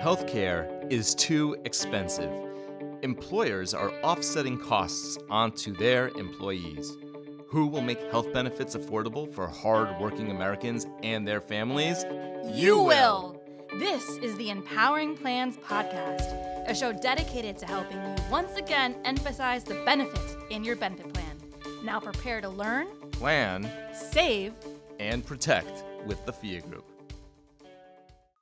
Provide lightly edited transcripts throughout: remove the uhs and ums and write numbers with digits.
Healthcare is too expensive. Employers are offsetting costs onto their employees. Who will make health benefits affordable for hard-working Americans and their families? You will! This is the Empowering Plans Podcast, a show dedicated to helping you once again emphasize the benefits in your benefit plan. Now prepare to learn, Plan, save, and protect with the FIA Group.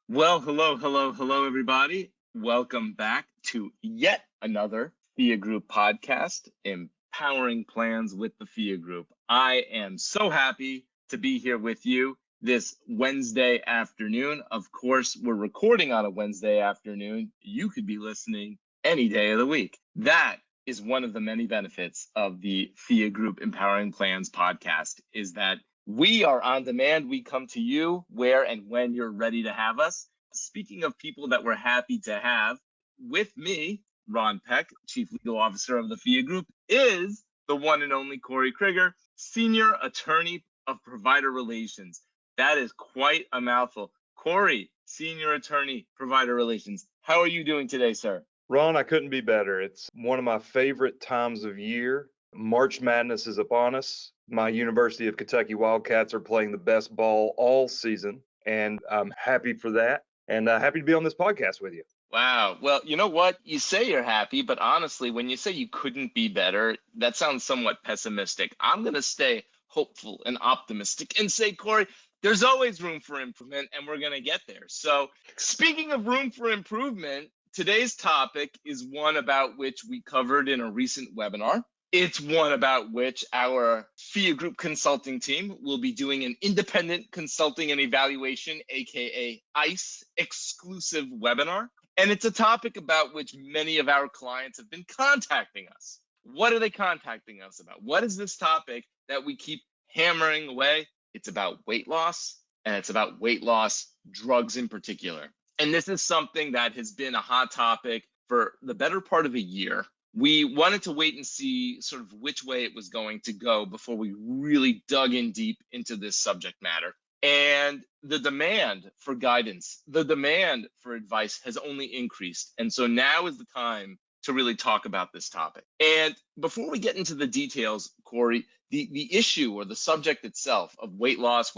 Well, hello, everybody. Welcome back to yet another FIA Group podcast, Empowering Plans with the FIA Group. I am so happy to be here with you this Wednesday afternoon. Of course, we're recording on a Wednesday afternoon. You could be listening any day of the week. That is one of the many benefits of the FIA Group Empowering Plans podcast, is that we are on demand. We come to you where and when you're ready to have us. Speaking of people that we're happy to have, with me, Ron Peck, Chief Legal Officer of the FIA Group, is the one and only Corey Crigger, Senior Attorney of Provider Relations. That is quite a mouthful. Corey, Senior Attorney, Provider Relations. How are you doing today, sir? Ron, I couldn't be better. It's one of my favorite times of year. March Madness is upon us. My University of Kentucky Wildcats are playing the best ball all season, and I'm happy for that, and happy to be on this podcast with you. Wow. Well, you know what? You say you're happy, but honestly, when you say you couldn't be better, that sounds somewhat pessimistic. I'm going to stay hopeful and optimistic and say, Corey, there's always room for improvement, and we're going to get there. So speaking of room for improvement, today's topic is one about which we covered in a recent webinar. It's one about which our FIA Group consulting team will be doing an independent consulting and evaluation, aka ICE, exclusive webinar. And it's a topic about which many of our clients have been contacting us. What are they contacting us about? What is this topic that we keep hammering away? It's about weight loss, and it's about weight loss drugs in particular. And this is something that has been a hot topic for the better part of a year. We wanted to wait and see sort of which way it was going to go before we really dug in deep into this subject matter. And the demand for guidance, the demand for advice has only increased. And so now is the time to really talk about this topic. And before we get into the details, Corey, the issue or the subject itself of weight loss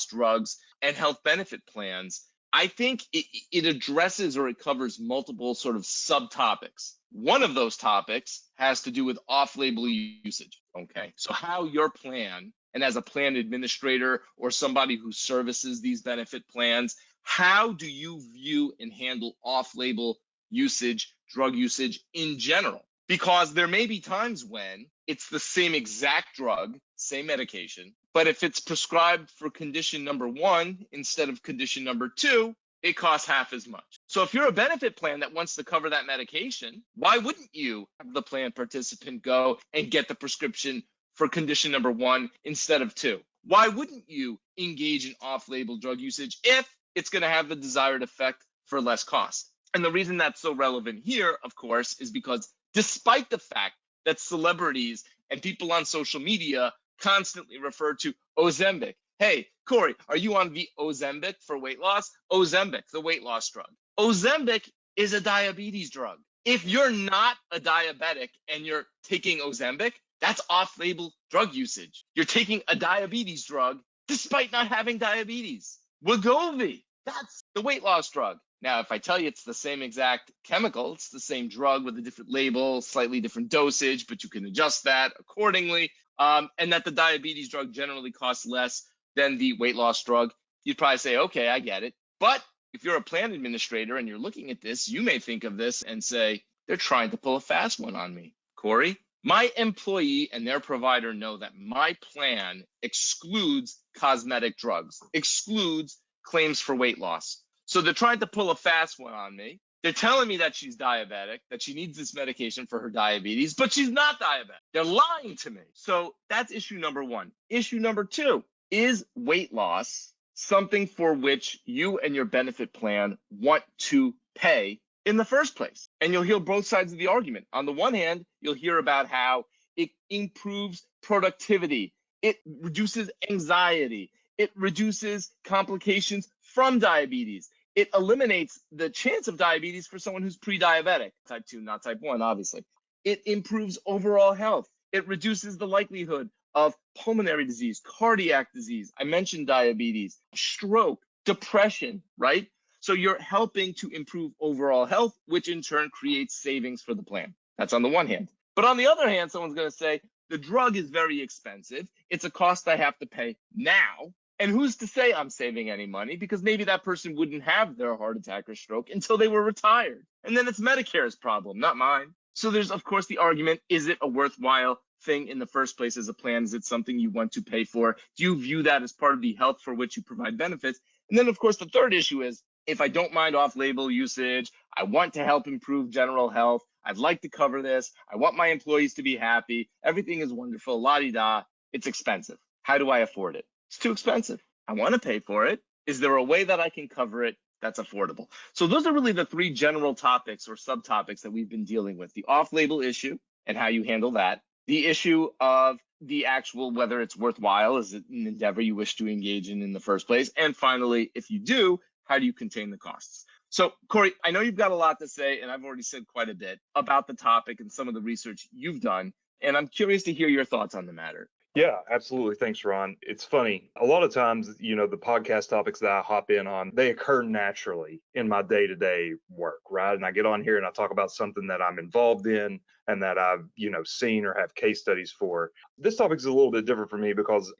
drugs, and health benefit plans, I think it addresses or it covers multiple sort of subtopics. One of those topics has to do with off-label usage. Okay, so how your plan, and as a plan administrator or somebody who services these benefit plans, how do you view and handle off-label usage, drug usage in general? Because there may be times when it's the same exact drug, same medication, but if it's prescribed for condition number 1 instead of condition number 2, it costs half as much. So if you're a benefit plan that wants to cover that medication, why wouldn't you have the plan participant go and get the prescription for condition number 1 instead of 2? Why wouldn't you engage in off-label drug usage if it's going to have the desired effect for less cost? And the reason that's so relevant here, of course, is because despite the fact that celebrities and people on social media constantly refer to Ozempic. Hey, Corey, are you on the Ozempic for weight loss? Ozempic, the weight loss drug. Ozempic is a diabetes drug. If you're not a diabetic and you're taking Ozempic, that's off-label drug usage. You're taking a diabetes drug despite not having diabetes. Wegovy, that's the weight loss drug. Now, if I tell you it's the same exact chemical, it's the same drug with a different label, slightly different dosage, but you can adjust that accordingly, and that the diabetes drug generally costs less than the weight loss drug, you'd probably say, okay, I get it. But if you're a plan administrator and you're looking at this, you may think of this and say, they're trying to pull a fast one on me. Corey, my employee and their provider know that my plan excludes cosmetic drugs, excludes claims for weight loss. So they're trying to pull a fast one on me. They're telling me that she's diabetic, that she needs this medication for her diabetes, but she's not diabetic. They're lying to me. So that's issue number 1. Issue number 2, is weight loss something for which you and your benefit plan want to pay in the first place? And you'll hear both sides of the argument. On the one hand, you'll hear about how it improves productivity, it reduces anxiety, it reduces complications from diabetes. It eliminates the chance of diabetes for someone who's pre-diabetic, type 2, not type 1, obviously. It improves overall health. It reduces the likelihood of pulmonary disease, cardiac disease. I mentioned diabetes, stroke, depression, right? So you're helping to improve overall health, which in turn creates savings for the plan. That's on the one hand. But on the other hand, someone's going to say, the drug is very expensive. It's a cost I have to pay now. And who's to say I'm saving any money? Because maybe that person wouldn't have their heart attack or stroke until they were retired. And then it's Medicare's problem, not mine. So there's, of course, the argument, is it a worthwhile thing in the first place as a plan? Is it something you want to pay for? Do you view that as part of the health for which you provide benefits? And then, of course, the third issue is, if I don't mind off-label usage, I want to help improve general health, I'd like to cover this, I want my employees to be happy, everything is wonderful, la-di-da, it's expensive. How do I afford it? It's too expensive. I want to pay for it. Is there a way that I can cover it that's affordable? So those are really the three general topics or subtopics that we've been dealing with. The off-label issue and how you handle that. The issue of the actual, whether it's worthwhile, is it an endeavor you wish to engage in the first place? And finally, if you do, how do you contain the costs? So, Corey, I know you've got a lot to say, and I've already said quite a bit about the topic and some of the research you've done, and I'm curious to hear your thoughts on the matter. Yeah, absolutely. Thanks, Ron. It's funny. A lot of times, the podcast topics that I hop in on, they occur naturally in my day-to-day work, right? And I get on here and I talk about something that I'm involved in and that I've, seen or have case studies for. This topic is a little bit different for me because,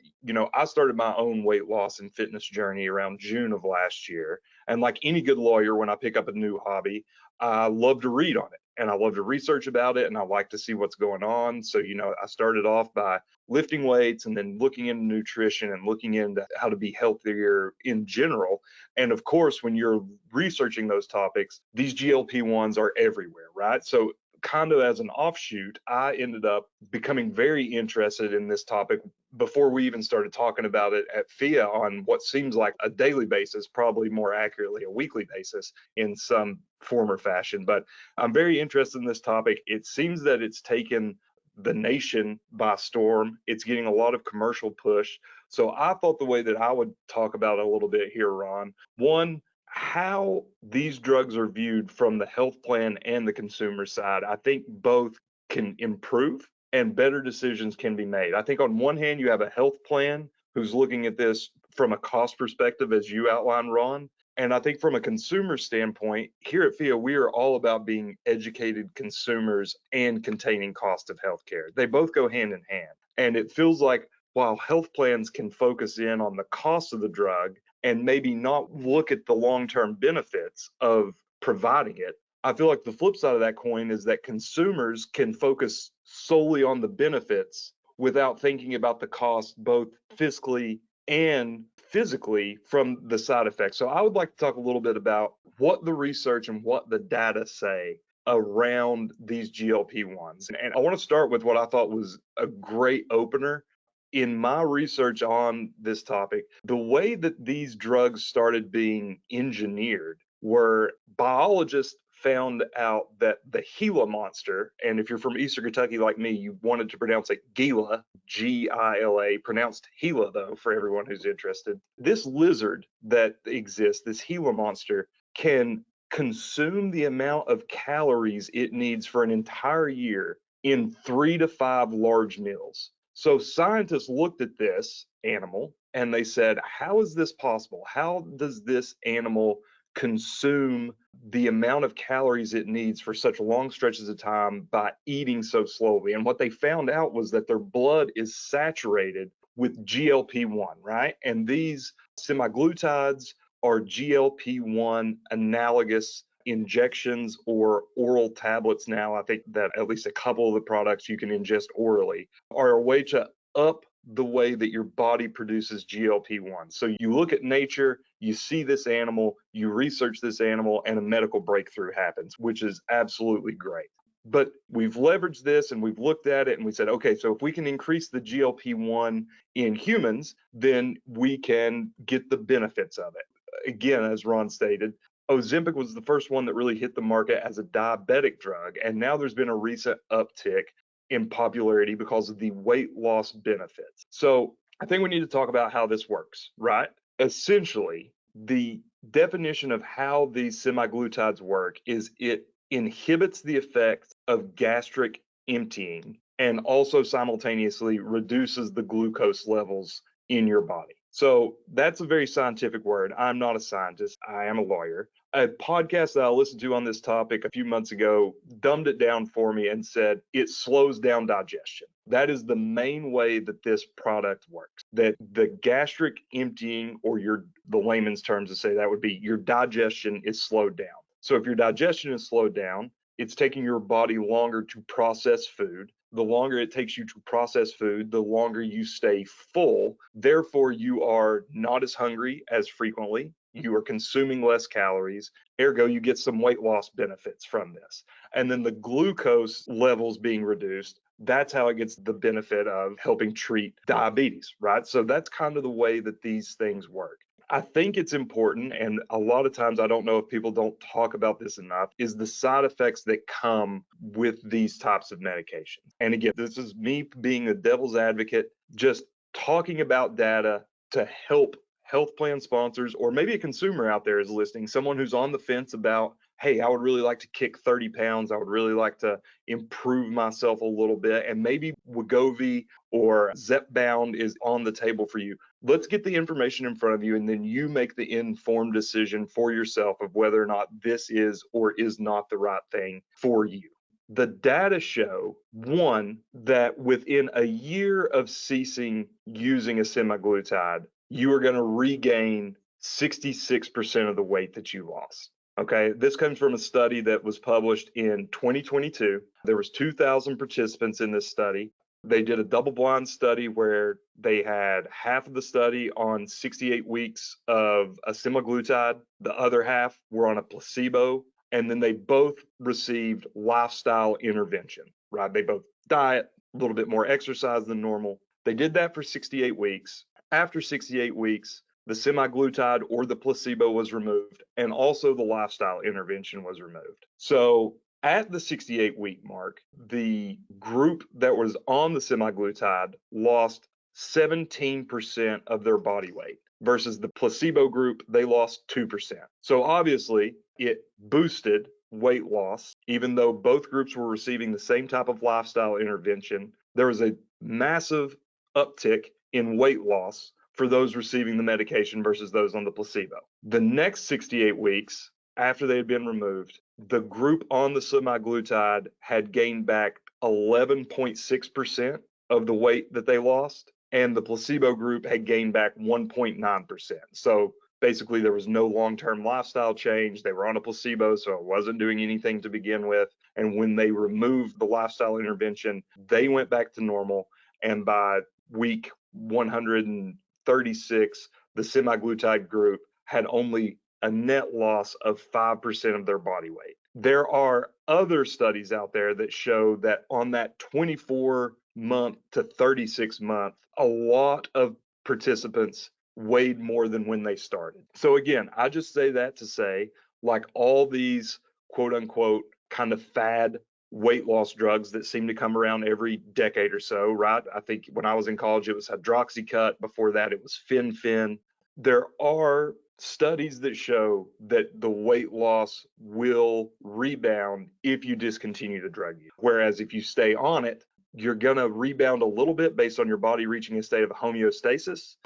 I started my own weight loss and fitness journey around June of last year. And like any good lawyer, when I pick up a new hobby, I love to read on it and I love to research about it and I like to see what's going on. So, I started off by lifting weights and then looking into nutrition and looking into how to be healthier in general. And of course, when you're researching those topics, these GLP-1s are everywhere, right? So kind of as an offshoot, I ended up becoming very interested in this topic before we even started talking about it at FIA on what seems like a daily basis, probably more accurately a weekly basis in some form or fashion. But I'm very interested in this topic. It seems that it's taken the nation by storm. It's getting a lot of commercial push. So I thought the way that I would talk about it a little bit here, Ron, one, how these drugs are viewed from the health plan and the consumer side. I think both can improve and better decisions can be made. I think on one hand, you have a health plan who's looking at this from a cost perspective, as you outlined, Ron. And I think from a consumer standpoint, here at FIA, we are all about being educated consumers and containing cost of healthcare. They both go hand in hand. And it feels like while health plans can focus in on the cost of the drug and maybe not look at the long-term benefits of providing it, I feel like the flip side of that coin is that consumers can focus solely on the benefits without thinking about the cost, both fiscally and physically, from the side effects. So I would like to talk a little bit about what the research and what the data say around these GLP-1s. And I want to start with what I thought was a great opener. In my research on this topic, the way that these drugs started being engineered were biologists found out that the Gila monster, and if you're from Eastern Kentucky like me, you wanted to pronounce it Gila, G-I-L-A, pronounced Gila though, for everyone who's interested. This lizard that exists, this Gila monster, can consume the amount of calories it needs for an entire year in 3 to 5 large meals. So scientists looked at this animal and they said, how is this possible? How does this animal consume the amount of calories it needs for such long stretches of time by eating so slowly? And what they found out was that their blood is saturated with GLP-1, right? And these semaglutides are GLP-1 analogous injections or oral tablets now. I think that at least a couple of the products you can ingest orally are a way to up the way that your body produces GLP-1. So you look at nature, you see this animal, you research this animal, and a medical breakthrough happens, which is absolutely great. But we've leveraged this and we've looked at it and we said, okay, so if we can increase the GLP-1 in humans, then we can get the benefits of it. Again, as Ron stated, Ozempic was the first one that really hit the market as a diabetic drug, and now there's been a recent uptick in popularity because of the weight loss benefits. So I think we need to talk about how this works, right? Essentially, The definition of how these semaglutides work is it inhibits the effects of gastric emptying and also simultaneously reduces the glucose levels in your body. So that's a very scientific word. I'm not a scientist. I am a lawyer. A podcast that I listened to on this topic a few months ago dumbed it down for me and said it slows down digestion. That is the main way that this product works. That the gastric emptying, or the layman's terms to say that would be your digestion is slowed down. So if your digestion is slowed down, it's taking your body longer to process food. The longer it takes you to process food, the longer you stay full. Therefore, you are not as hungry as frequently. You are consuming less calories. Ergo, you get some weight loss benefits from this. And then the glucose levels being reduced, that's how it gets the benefit of helping treat diabetes, right? So that's kind of the way that these things work. I think it's important, and a lot of times I don't know if people don't talk about this enough, is the side effects that come with these types of medications. And again, this is me being a devil's advocate, just talking about data to help health plan sponsors, or maybe a consumer out there is listening, someone who's on the fence about, hey, I would really like to kick 30 pounds. I would really like to improve myself a little bit. And maybe Wegovy or Zepbound is on the table for you. Let's get the information in front of you, and then you make the informed decision for yourself of whether or not this is or is not the right thing for you. The data show, one, that within a year of ceasing using a semaglutide, you are going to regain 66% of the weight that you lost. Okay, this comes from a study that was published in 2022. There was 2,000 participants in this study. They did a double-blind study where they had half of the study on 68 weeks of a semaglutide. The other half were on a placebo, and then they both received lifestyle intervention, right? They both diet, a little bit more exercise than normal. They did that for 68 weeks. After 68 weeks, the semaglutide or the placebo was removed, and also the lifestyle intervention was removed. So at the 68-week mark, the group that was on the semaglutide lost 17% of their body weight versus the placebo group, they lost 2%. So obviously, it boosted weight loss, even though both groups were receiving the same type of lifestyle intervention. There was a massive uptick in weight loss for those receiving the medication versus those on the placebo. The next 68 weeks, after they had been removed, the group on the semaglutide had gained back 11.6% of the weight that they lost, and the placebo group had gained back 1.9%. So basically, there was no long-term lifestyle change. They were on a placebo, so it wasn't doing anything to begin with. And when they removed the lifestyle intervention, they went back to normal. And by week 136, the semaglutide group had only a net loss of 5% of their body weight. There are other studies out there that show that on that 24-month to 36-month, a lot of participants weighed more than when they started. So again, I just say that to say, like all these quote unquote kind of fad weight loss drugs that seem to come around every decade or so, right? I think when I was in college, it was hydroxycut. Before that, it was fen-phen. There are studies that show that the weight loss will rebound if you discontinue the drug use. Whereas if you stay on it, you're going to rebound a little bit based on your body reaching a state of homeostasis,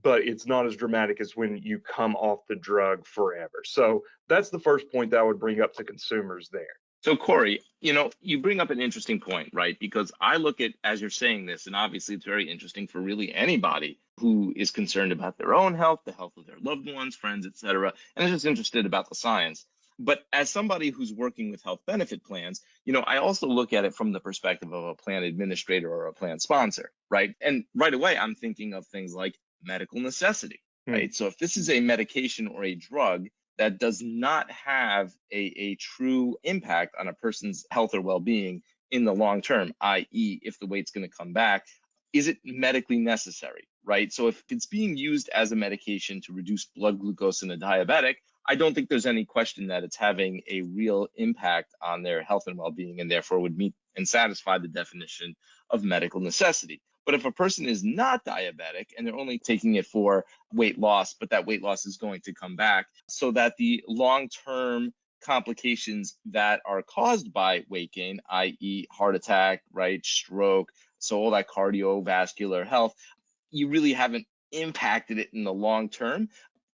but it's not as dramatic as when you come off the drug forever. So that's the first point that I would bring up to consumers there. So Corey, you bring up an interesting point, right? Because I look at, as you're saying this, and obviously it's very interesting for really anybody who is concerned about their own health, the health of their loved ones, friends, etc., and is just interested about the science. But as somebody who's working with health benefit plans, I also look at it from the perspective of a plan administrator or a plan sponsor, right? And right away, I'm thinking of things like medical necessity, right? So if this is a medication or a drug that does not have a true impact on a person's health or well-being in the long term, i.e., if the weight's going to come back, is it medically necessary, right? So if it's being used as a medication to reduce blood glucose in a diabetic, I don't think there's any question that it's having a real impact on their health and well-being, and therefore would meet and satisfy the definition of medical necessity. But if a person is not diabetic and they're only taking it for weight loss, but that weight loss is going to come back, so that the long-term complications that are caused by weight gain, i.e. heart attack, right, stroke, so all that cardiovascular health, you really haven't impacted it in the long term.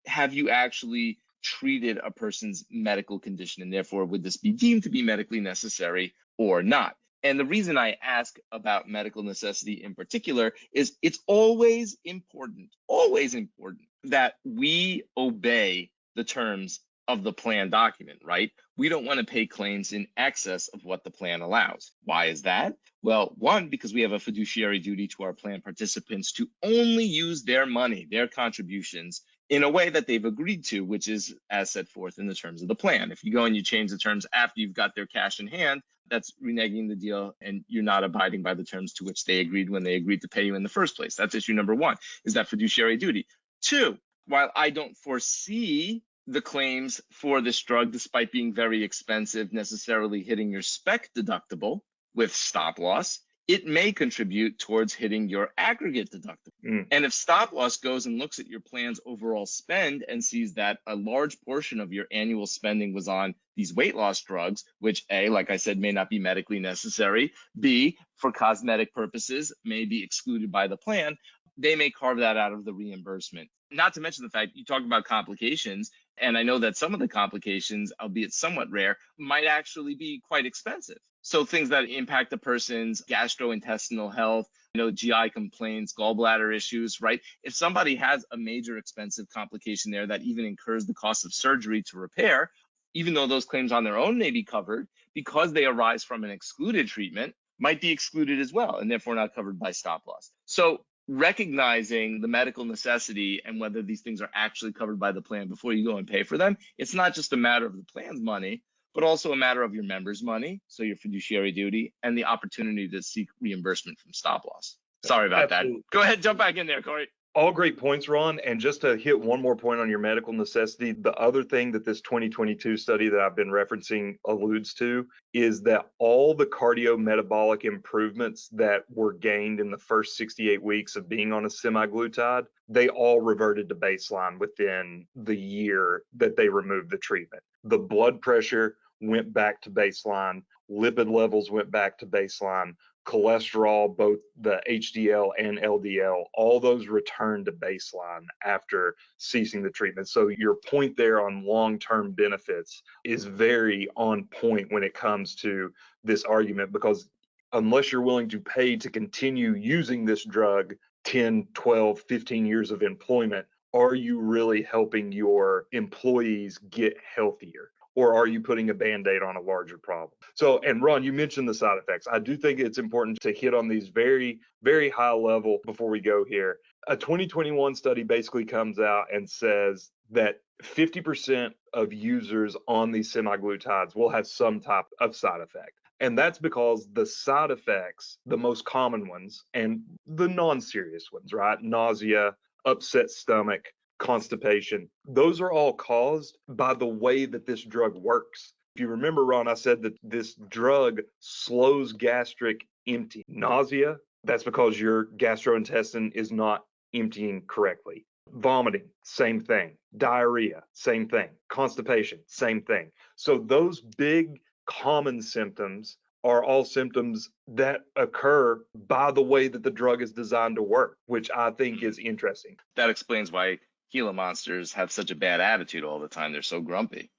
Have you actually treated a person's medical condition, and therefore would this be deemed to be medically necessary or not? And the reason I ask about medical necessity in particular is it's always important that we obey the terms of the plan document, right? We don't want to pay claims in excess of what the plan allows. Why is that? Well, one, because we have a fiduciary duty to our plan participants to only use their money, their contributions, in a way that they've agreed to, which is as set forth in the terms of the plan. If you go and you change the terms after you've got their cash in hand, that's reneging the deal, and you're not abiding by the terms to which they agreed when they agreed to pay you in the first place. That's issue number one, is that fiduciary duty. Two, while I don't foresee the claims for this drug, despite being very expensive, necessarily hitting your spec deductible with stop loss, it may contribute towards hitting your aggregate deductible. And if stop loss goes and looks at your plan's overall spend and sees that a large portion of your annual spending was on these weight loss drugs, which A, like I said, may not be medically necessary, B, for cosmetic purposes, may be excluded by the plan, they may carve that out of the reimbursement. Not to mention the fact you talk about complications, and I know that some of the complications, albeit somewhat rare, might actually be quite expensive. So things that impact a person's gastrointestinal health, GI complaints, gallbladder issues, right? If somebody has a major expensive complication there that even incurs the cost of surgery to repair, even though those claims on their own may be covered, because they arise from an excluded treatment, might be excluded as well, and therefore not covered by stop loss. So recognizing the medical necessity and whether these things are actually covered by the plan before you go and pay for them, it's not just a matter of the plan's money, but also a matter of your members' money, so your fiduciary duty, and the opportunity to seek reimbursement from stop loss. Sorry about that. Go ahead, jump back in there, Corey. All great points, Ron. And just to hit one more point on your medical necessity, the other thing that this 2022 study that I've been referencing alludes to is that all the cardiometabolic improvements that were gained in the first 68 weeks of being on a semaglutide, they all reverted to baseline within the year that they removed the treatment. The blood pressure went back to baseline, lipid levels went back to baseline, cholesterol, both the HDL and LDL, all those returned to baseline after ceasing the treatment. So your point there on long-term benefits is very on point when it comes to this argument, because unless you're willing to pay to continue using this drug 10, 12, 15 years of employment, are you really helping your employees get healthier? Or are you putting a Band-Aid on a larger problem? So, and Ron, you mentioned the side effects. I do think it's important to hit on these very, very high level before we go here. A 2021 study basically comes out and says that 50% of users on these semaglutides will have some type of side effect. And that's because the side effects, the most common ones, and the non-serious ones, right? Nausea, upset stomach, constipation, those are all caused by the way that this drug works. If you remember, Ron, I said that this drug slows gastric emptying. Nausea, that's because your gastrointestine is not emptying correctly. Vomiting, same thing. Diarrhea, same thing. Constipation, same thing. So those big common symptoms are all symptoms that occur by the way that the drug is designed to work, which I think is interesting. That explains why Gila monsters have such a bad attitude all the time. They're so grumpy.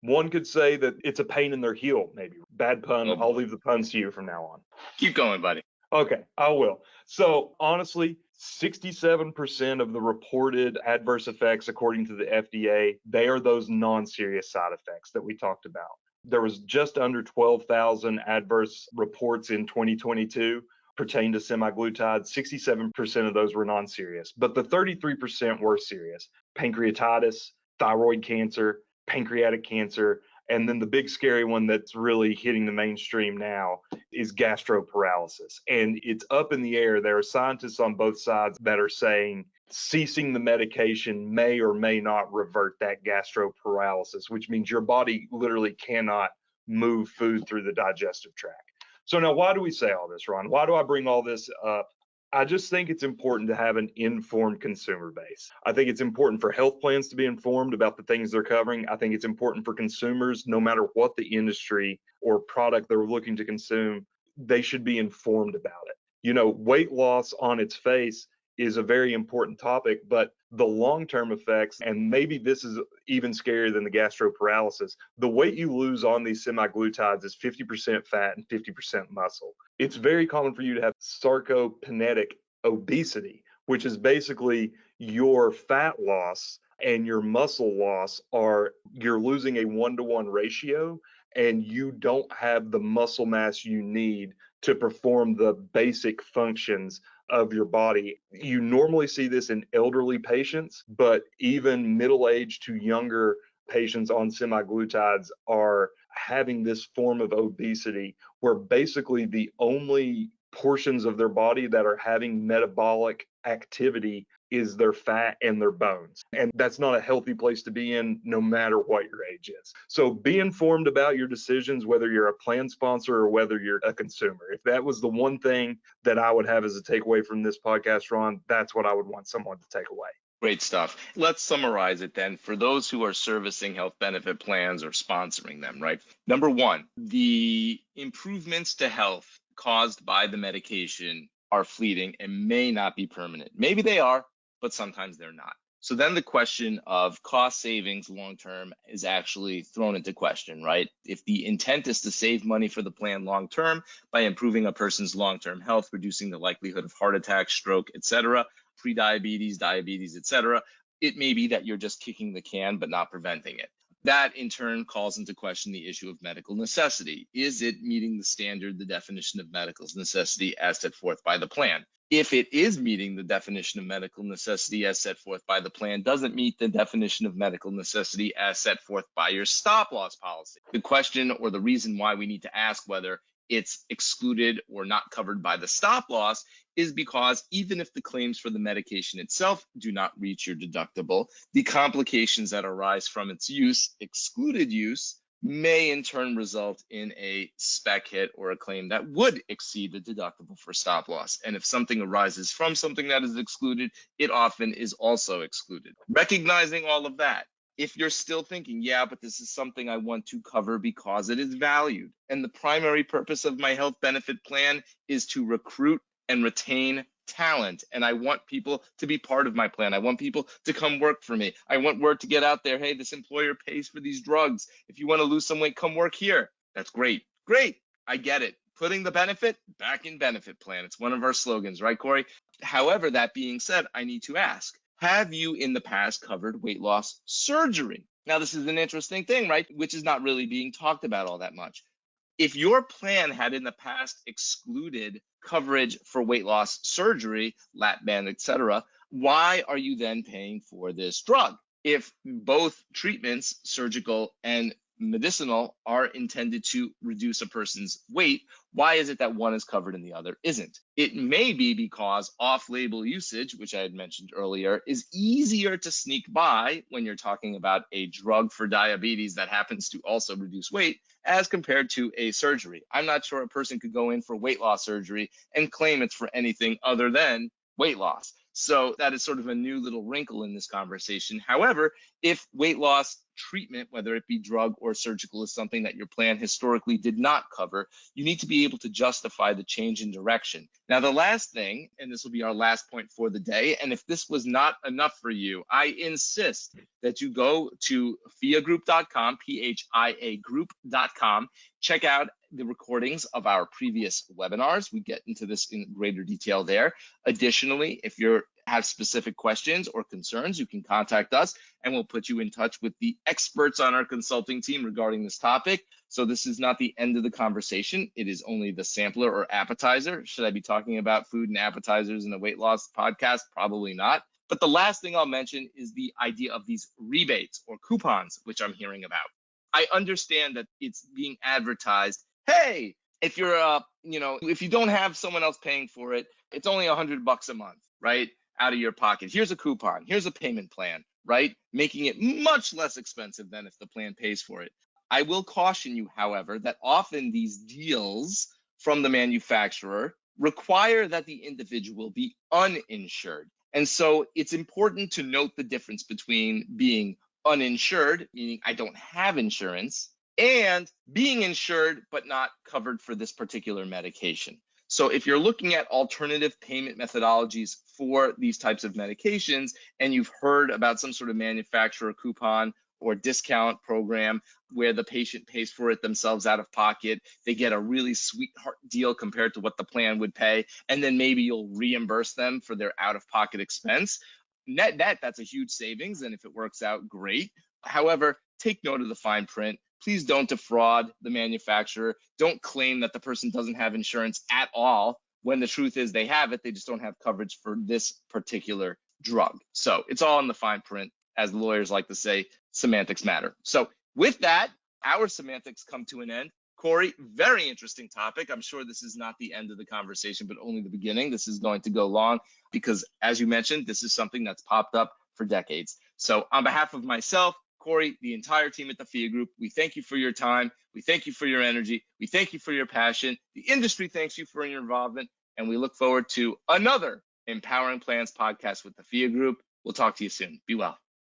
One could say that it's a pain in their heel, maybe. Bad pun. Oh, I'll leave the puns to you from now on. Keep going, buddy. Okay, I will. So honestly, 67% of the reported adverse effects, according to the FDA, they are those non-serious side effects that we talked about. There was just under 12,000 adverse reports in 2022 pertain to semaglutide. 67% of those were non-serious, but the 33% were serious. Pancreatitis, thyroid cancer, pancreatic cancer, and then the big scary one that's really hitting the mainstream now is gastroparalysis. And it's up in the air. There are scientists on both sides that are saying ceasing the medication may or may not revert that gastroparalysis, which means your body literally cannot move food through the digestive tract. So now, why do we say all this, Ron? Why do I bring all this up? I just think it's important to have an informed consumer base. I think it's important for health plans to be informed about the things they're covering. I think it's important for consumers, no matter what the industry or product they're looking to consume, they should be informed about it. Weight loss on its face is a very important topic, but the long-term effects, and maybe this is even scarier than the gastroparalysis, the weight you lose on these semaglutides is 50% fat and 50% muscle. It's very common for you to have sarcopenic obesity, which is basically your fat loss and your muscle loss you're losing a 1-to-1 ratio, and you don't have the muscle mass you need to perform the basic functions of your body. You normally see this in elderly patients, but even middle-aged to younger patients on semaglutides are having this form of obesity where basically the only portions of their body that are having metabolic activity is their fat and their bones. And that's not a healthy place to be in, no matter what your age is. So be informed about your decisions, whether you're a plan sponsor or whether you're a consumer. If that was the one thing that I would have as a takeaway from this podcast, Ron, that's what I would want someone to take away. Great stuff. Let's summarize it then for those who are servicing health benefit plans or sponsoring them, right? Number one, the improvements to health caused by the medication are fleeting and may not be permanent. Maybe they are, but sometimes they're not. So then the question of cost savings long-term is actually thrown into question, right? If the intent is to save money for the plan long-term by improving a person's long-term health, reducing the likelihood of heart attack, stroke, etc., prediabetes, diabetes, etc., it may be that you're just kicking the can but not preventing it. That in turn calls into question the issue of medical necessity. Is it meeting the standard, the definition of medical necessity as set forth by the plan? If it is meeting the definition of medical necessity as set forth by the plan, doesn't meet the definition of medical necessity as set forth by your stop loss policy. The question or the reason why we need to ask whether it's excluded or not covered by the stop loss is because even if the claims for the medication itself do not reach your deductible, the complications that arise from its use, excluded use, may in turn result in a spec hit or a claim that would exceed the deductible for stop loss. And if something arises from something that is excluded, it often is also excluded. Recognizing all of that, if you're still thinking, yeah, but this is something I want to cover because it is valued, and the primary purpose of my health benefit plan is to recruit and retain talent, and I want people to be part of my plan. I want people to come work for me. I want word to get out there, hey, this employer pays for these drugs. If you want to lose some weight, come work here. That's great. Great. I get it. Putting the benefit back in benefit plan. It's one of our slogans, right, Corey? However, that being said, I need to ask, have you in the past covered weight loss surgery? Now, this is an interesting thing, right? Which is not really being talked about all that much. If your plan had in the past excluded coverage for weight loss surgery, lap band, etc., why are you then paying for this drug? If both treatments, surgical and medicinal, are intended to reduce a person's weight, why is it that one is covered and the other isn't? It may be because off-label usage, which I had mentioned earlier, is easier to sneak by when you're talking about a drug for diabetes that happens to also reduce weight as compared to a surgery. I'm not sure a person could go in for weight loss surgery and claim it's for anything other than weight loss. So that is sort of a new little wrinkle in this conversation. However, if weight loss treatment, whether it be drug or surgical, is something that your plan historically did not cover, you need to be able to justify the change in direction. Now, the last thing, and this will be our last point for the day, and if this was not enough for you, I insist that you go to phiagroup.com, PHIA group.com, check out the recordings of our previous webinars. We get into this in greater detail there. Additionally, if you have specific questions or concerns, you can contact us and we'll put you in touch with the experts on our consulting team regarding this topic. So this is not the end of the conversation. It is only the sampler or appetizer. Should I be talking about food and appetizers in a weight loss podcast? Probably not. But the last thing I'll mention is the idea of these rebates or coupons, which I'm hearing about. I understand that it's being advertised, hey, if you're if you don't have someone else paying for it, it's only $100 a month, right? Out of your pocket. Here's a coupon. Here's a payment plan, right? Making it much less expensive than if the plan pays for it. I will caution you, however, that often these deals from the manufacturer require that the individual be uninsured. And so it's important to note the difference between being uninsured, meaning I don't have insurance, and being insured but not covered for this particular medication. So if you're looking at alternative payment methodologies for these types of medications, and you've heard about some sort of manufacturer coupon or discount program where the patient pays for it themselves out of pocket, they get a really sweetheart deal compared to what the plan would pay, and then maybe you'll reimburse them for their out-of-pocket expense. Net, that's a huge savings, and if it works out, great. However, take note of the fine print. Please don't defraud the manufacturer. Don't claim that the person doesn't have insurance at all when the truth is they have it. They just don't have coverage for this particular drug. So it's all in the fine print. As the lawyers like to say, semantics matter. So with that, our semantics come to an end. Corey, very interesting topic. I'm sure this is not the end of the conversation, but only the beginning. This is going to go long because, as you mentioned, this is something that's popped up for decades. So on behalf of myself, Corey, the entire team at the FIA Group, we thank you for your time. We thank you for your energy. We thank you for your passion. The industry thanks you for your involvement. And we look forward to another Empowering Plans podcast with the FIA Group. We'll talk to you soon. Be well.